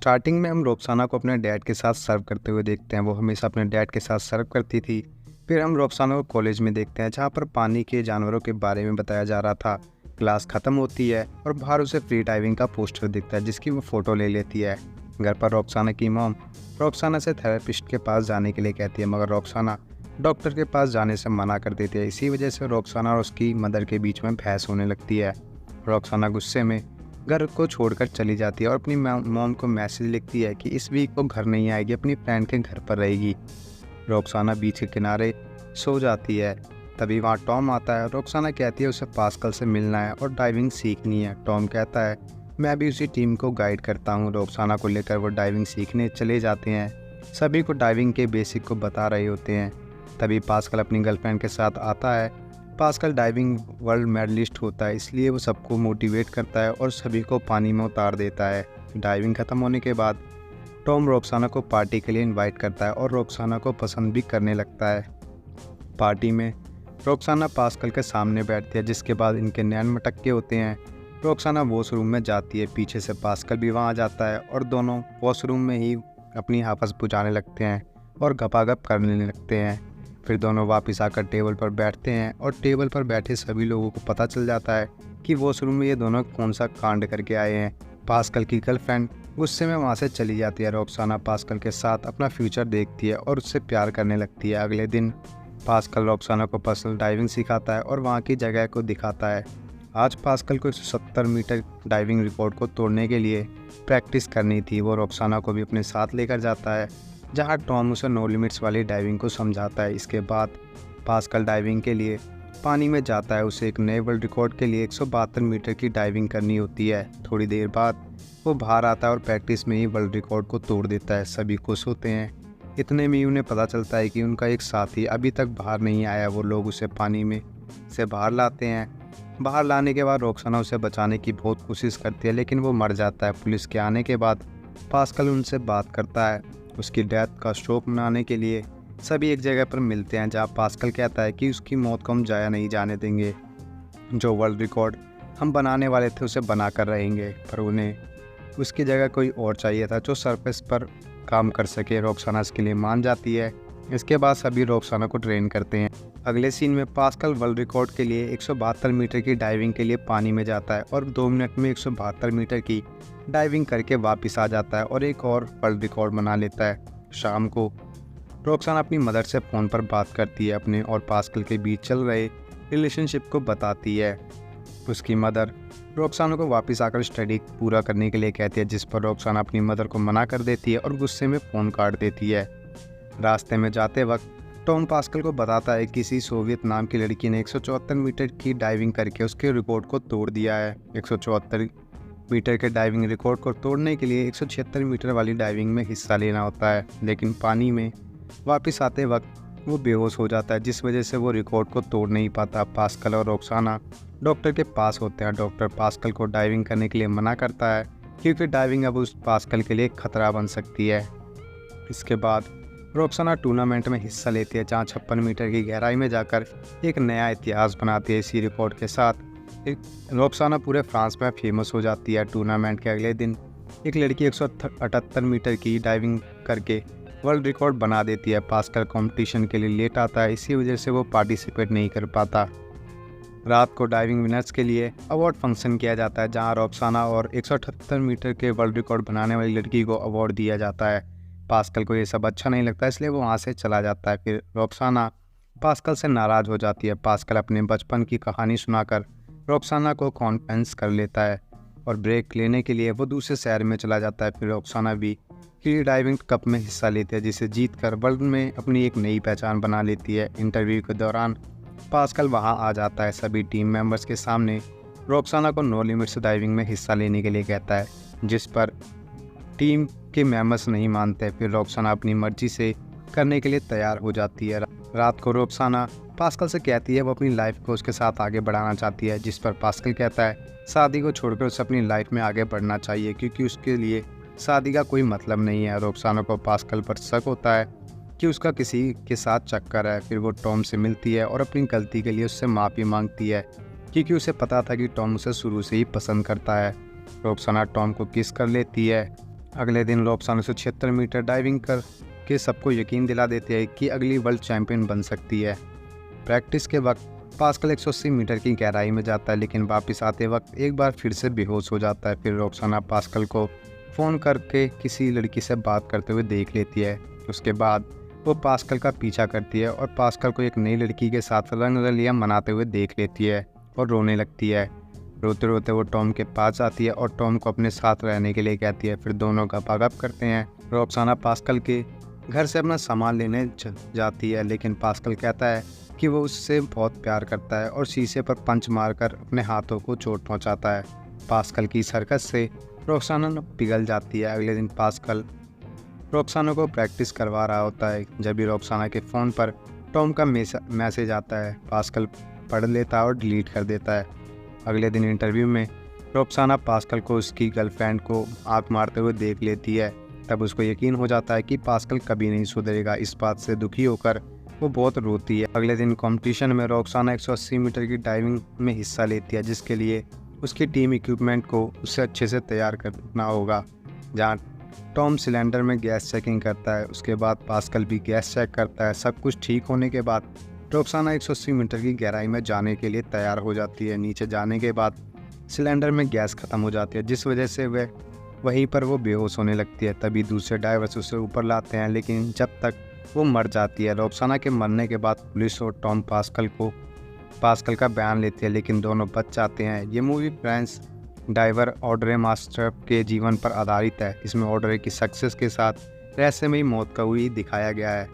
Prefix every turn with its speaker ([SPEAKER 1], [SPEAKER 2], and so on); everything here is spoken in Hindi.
[SPEAKER 1] स्टार्टिंग में हम रोक्साना को अपने डैड के साथ सर्व करते हुए देखते हैं। वो हमेशा अपने डैड के साथ सर्व करती थी। फिर हम रोक्साना को कॉलेज में देखते हैं, जहाँ पर पानी के जानवरों के बारे में बताया जा रहा था। क्लास ख़त्म होती है और बाहर उसे फ्री डाइविंग का पोस्टर दिखता है, जिसकी वो फ़ोटो ले लेती है। घर पर रोक्साना की मॉम रोक्साना से थेरेपिस्ट के पास जाने के लिए कहती है, मगर रोक्साना डॉक्टर के पास जाने से मना कर देती है। इसी वजह से रोक्साना और उसकी मदर के बीच में बहस होने लगती है। रोक्साना गुस्से में घर को छोड़कर चली जाती है और अपनी मॉम को मैसेज लिखती है कि इस वीक वो घर नहीं आएगी, अपनी फ्रेंड के घर पर रहेगी। रोक्साना बीच के किनारे सो जाती है। तभी वहाँ टॉम आता है। रोक्साना कहती है उसे पास्कल से मिलना है और डाइविंग सीखनी है। टॉम कहता है मैं भी उसी टीम को गाइड करता हूँ। रोक्साना को लेकर वो डाइविंग सीखने चले जाते हैं। सभी को डाइविंग के बेसिक को बता रहे होते हैं। तभी पास्कल अपनी गर्लफ्रेंड के साथ आता है। पास्कल डाइविंग वर्ल्ड मेडलिस्ट होता है, इसलिए वो सबको मोटिवेट करता है और सभी को पानी में उतार देता है। डाइविंग ख़त्म होने के बाद टॉम रोक्साना को पार्टी के लिए इनवाइट करता है और रोक्साना को पसंद भी करने लगता है। पार्टी में रोक्साना पास्कल के सामने बैठती है, जिसके बाद इनके नैन मटक्के होते हैं। रोक्साना वॉशरूम में जाती है। पीछे से पास्कल भी वहाँ जाता है और दोनों वॉशरूम में ही अपनी आपस बुझाने लगते हैं और गपागप करने लगते हैं। फिर दोनों वापस आकर टेबल पर बैठते हैं और टेबल पर बैठे सभी लोगों को पता चल जाता है कि वॉशरूम में ये दोनों कौन सा कांड करके आए हैं। पास्कल की गर्लफ्रेंड गुस्से में वहाँ से चली जाती है। रोक्साना पास्कल के साथ अपना फ्यूचर देखती है और उससे प्यार करने लगती है। अगले दिन पास्कल रोक्साना को पर्सनल डाइविंग सिखाता है और वहाँ की जगह को दिखाता है। आज पास्कल को 170 मीटर डाइविंग रिकॉर्ड को तोड़ने के लिए प्रैक्टिस करनी थी। वो रोक्साना को भी अपने साथ लेकर जाता है, जहाँ टॉम उसे नो लिमिट्स वाली डाइविंग को समझाता है। इसके बाद पास्कल डाइविंग के लिए पानी में जाता है। उसे एक नए वर्ल्ड रिकॉर्ड के लिए 172 मीटर की डाइविंग करनी होती है। थोड़ी देर बाद वो बाहर आता है और प्रैक्टिस में ही वर्ल्ड रिकॉर्ड को तोड़ देता है। सभी खुश होते हैं। इतने में उन्हें पता चलता है कि उनका एक साथी अभी तक बाहर नहीं आया। वो लोग उसे पानी में से बाहर लाते हैं। बाहर लाने के बाद रोक्साना उसे बचाने की बहुत कोशिश करती है, लेकिन वो मर जाता है। पुलिस के आने के बाद पास्कल उनसे बात करता है। उसकी डेथ का शोक मनाने के लिए सभी एक जगह पर मिलते हैं, जहां पास्कल कहता है कि उसकी मौत को हम जाया नहीं जाने देंगे। जो वर्ल्ड रिकॉर्ड हम बनाने वाले थे उसे बना कर रहेंगे, पर उन्हें उसकी जगह कोई और चाहिए था जो सरफेस पर काम कर सके। रोक्साना इसके लिए मान जाती है। इसके बाद सभी रोक्साना को ट्रेन करते हैं। अगले सीन में पास्कल वर्ल्ड रिकॉर्ड के लिए 172 मीटर की डाइविंग के लिए पानी में जाता है और 2 मिनट में 172 मीटर की डाइविंग करके वापस आ जाता है और एक और वर्ल्ड रिकॉर्ड बना लेता है। शाम को रोक्साना अपनी मदर से फ़ोन पर बात करती है। अपने और पास्कल के बीच चल रहे रिलेशनशिप को बताती है। उसकी मदर रोक्साना को वापस आकर स्टडी पूरा करने के लिए कहती है, जिस पर रोक्साना अपनी मदर को मना कर देती है और गुस्से में फ़ोन काट देती है। रास्ते में जाते वक्त टॉम पास्कल को बताता है कि किसी सोवियत नाम की लड़की ने 174 मीटर की डाइविंग करके उसके रिकॉर्ड को तोड़ दिया है। 174 मीटर के डाइविंग रिकॉर्ड को तोड़ने के लिए 176 मीटर वाली डाइविंग में हिस्सा लेना होता है, लेकिन पानी में वापस आते वक्त वो बेहोश हो जाता है, जिस वजह से वो रिकॉर्ड को तोड़ नहीं पाता। पास्कल और रोक्साना डॉक्टर के पास होते हैं। डॉक्टर पास्कल को डाइविंग करने के लिए मना करता है, क्योंकि डाइविंग अब उस पास्कल के लिए खतरा बन सकती है। इसके बाद रोक्साना टूर्नामेंट में हिस्सा लेती है, जहाँ 56 मीटर की गहराई में जाकर एक नया इतिहास बनाती है। इसी रिकॉर्ड के साथ रोक्साना पूरे फ्रांस में फेमस हो जाती है। टूर्नामेंट के अगले दिन एक लड़की 178 मीटर की डाइविंग करके वर्ल्ड रिकॉर्ड बना देती है। पास्कल कंपटीशन के लिए लेट आता है, इसी वजह से वो पार्टिसिपेट नहीं कर पाता। रात को डाइविंग विनर्स के लिए अवार्ड फंक्शन किया जाता है, जहां रोक्साना और 178 मीटर के वर्ल्ड रिकॉर्ड बनाने वाली लड़की को अवार्ड दिया जाता है। पास्कल को ये सब अच्छा नहीं लगता, इसलिए वो वहाँ से चला जाता है। फिर रोक्साना पास्कल से नाराज़ हो जाती है। पास्कल अपने बचपन की कहानी सुनाकर रोक्साना को कॉन्फ्रेंस कर लेता है और ब्रेक लेने के लिए वो दूसरे शहर में चला जाता है। फिर रोक्साना भी फ्री डाइविंग कप में हिस्सा लेती है, जिसे जीतकर वर्ल्ड में अपनी एक नई पहचान बना लेती है। इंटरव्यू के दौरान पास्कल वहां आ जाता है। सभी टीम मेंबर्स के सामने रोक्साना को नो लिमिट्स डाइविंग में हिस्सा लेने के लिए कहता है, जिस पर टीम के मेंबर्स नहीं मानते। फिर रोक्साना अपनी मर्जी से करने के लिए तैयार हो जाती है। रात को रोक्साना पास्कल से कहती है वो अपनी लाइफ को उसके साथ आगे बढ़ाना चाहती है, जिस पर पास्कल कहता है शादी को छोड़कर उसे अपनी लाइफ में आगे बढ़ना चाहिए, क्योंकि उसके लिए शादी का कोई मतलब नहीं है। रोक्साना को पास्कल पर शक होता है कि उसका किसी के साथ चक्कर है। फिर वो टॉम से मिलती है और अपनी गलती के लिए उससे माफ़ी मांगती है, क्योंकि उसे पता था कि टॉम उसे शुरू से ही पसंद करता है। रोक्साना टॉम को किस कर लेती है अगले दिन रोक्साना 176 मीटर डाइविंग कर के सबको यकीन दिला देती है कि अगली वर्ल्ड चैंपियन बन सकती है। प्रैक्टिस के वक्त पास्कल 180 मीटर की गहराई में जाता है, लेकिन वापस आते वक्त एक बार फिर से बेहोश हो जाता है। फिर रोक्साना पास्कल को फ़ोन करके किसी लड़की से बात करते हुए देख लेती है। उसके बाद वो पास्कल का पीछा करती है और पास्कल को एक नई लड़की के साथ रंग रलियां मनाते हुए देख लेती है और रोने लगती है। रोते रोते वो टॉम के पास आती है और टॉम को अपने साथ रहने के लिए कहती है। फिर दोनों गपागप करते हैं। रोक्साना पास्कल के घर से अपना सामान लेने जाती है, लेकिन पास्कल कहता है कि वो उससे बहुत प्यार करता है और शीशे पर पंच मारकर अपने हाथों को चोट पहुंचाता है। पास्कल की हरकत से रोक्साना पिघल जाती है। अगले दिन पास्कल रोक्साना को प्रैक्टिस करवा रहा होता है, जब भी रोक्साना के फ़ोन पर टॉम का मैसेज आता है। पास्कल पढ़ लेता है और डिलीट कर देता है। अगले दिन इंटरव्यू में रोक्साना पास्कल को उसकी गर्लफ्रेंड को आंख मारते हुए देख लेती है। तब उसको यकीन हो जाता है कि पास्कल कभी नहीं सुधरेगा। इस बात से दुखी होकर वो बहुत रोती है। अगले दिन कंपटीशन में रोक्साना 180 मीटर की डाइविंग में हिस्सा लेती है, जिसके लिए उसकी टीम इक्विपमेंट को उससे अच्छे से तैयार करना होगा। जहाँ टॉम सिलेंडर में गैस चेकिंग करता है, उसके बाद पास्कल भी गैस चेक करता है। सब कुछ ठीक होने के बाद रोक्साना 180 मीटर की गहराई में जाने के लिए तैयार हो जाती है। नीचे जाने के बाद सिलेंडर में गैस ख़त्म हो जाती है, जिस वजह से वह वहीं पर वो बेहोश होने लगती है। तभी दूसरे डाइवर्स उसे ऊपर लाते हैं, लेकिन जब तक वो मर जाती है। रोक्साना के मरने के बाद पुलिस और टॉम पास्कल का बयान लेते हैं, लेकिन दोनों बच जाते हैं। ये movie French diver Audrey Mestre के जीवन पर आधारित है। इसमें ऑड्रे की सक्सेस के साथ रहस्यमयी मौत का हुई दिखाया गया है।